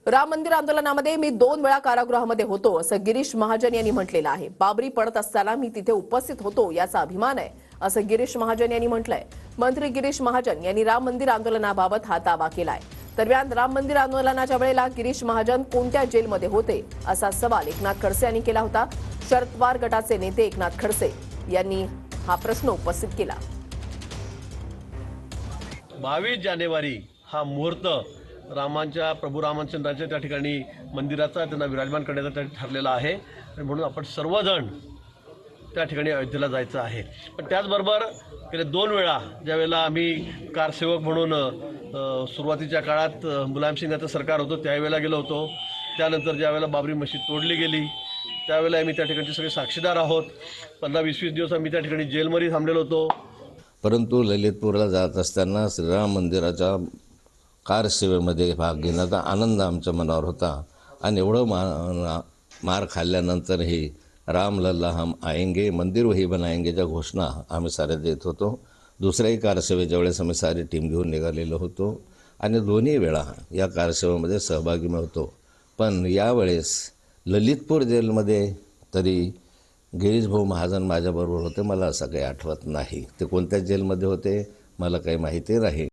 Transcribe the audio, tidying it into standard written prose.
राम मंदिर आंदोलनामध्ये मी 2 वेळा कारागृहामध्ये होतो असं गिरीश महाजन यांनी म्हटलेलं आहे। बाबरी पडत असताना मी तिथे उपस्थित होतो याचा अभिमान आहे असं गिरीश महाजन यांनी म्हटलंय। मंत्री गिरीश महाजन यांनी राम मंदिर आंदोलनाबाबत हा दावा केलाय। दरम्यान राम मंदिर आंदोलनाच्या वेळेला गिरीश महाजन कोणत्या जेलमध्ये होते असा सवाल एकनाथ खडसे यांनी केला होता। शरद पवार गटाचे नेते एकनाथ खडसे यांनी हा प्रश्न उपस्थित केला। 22 जानेवारी हा मुहूर्त रामांच्या प्रभू रामचंद्राच्या त्या ठिकाणी मंदिराचा त्यांना विराजमान करण्याचा ठरलेला आहे आणि म्हणून आपण सर्वजण त्या ठिकाणी अयोध्येला जायचं आहे। पण त्याचबरोबर गेले 2 वेळा ज्यावेळेला आम्ही कारसेवक म्हणून सुरुवातीच्या काळात मुलायम यांचं सरकार होतं त्यावेळेला गेलो होतो। त्यानंतर ज्यावेळेला बाबरी मशीद तोडली गेली त्यावेळेला आम्ही त्या ठिकाणचे सगळे साक्षीदार आहोत। 15-20 दिवस आम्ही त्या ठिकाणी जेलमध्ये थांबलेलो होतो। परंतु ललितपूरला जात असताना श्रीराम मंदिराच्या कारसेवेमध्ये भाग घेण्याचा आनंद आमच्या मनावर होता आणि एवढं मार खाल्ल्यानंतरही राम लल्ला हम आएंगे मंदिर वही बनाएंगेच्या घोषणा आम्ही सारे देत होतो। दुसऱ्याही कारसेवेच्या वेळेस आम्ही सारी टीम घेऊन निघालेलो होतो आणि दोन्ही वेळा या कारसेवेमध्ये सहभागी होतो। पण यावेळेस ललितपूर जेलमध्ये तरी गिरीश भाऊ महाजन माझ्याबरोबर होते। मला असं काही आठवत नाही ते कोणत्या जेलमध्ये होते मला काही माहिती नाही।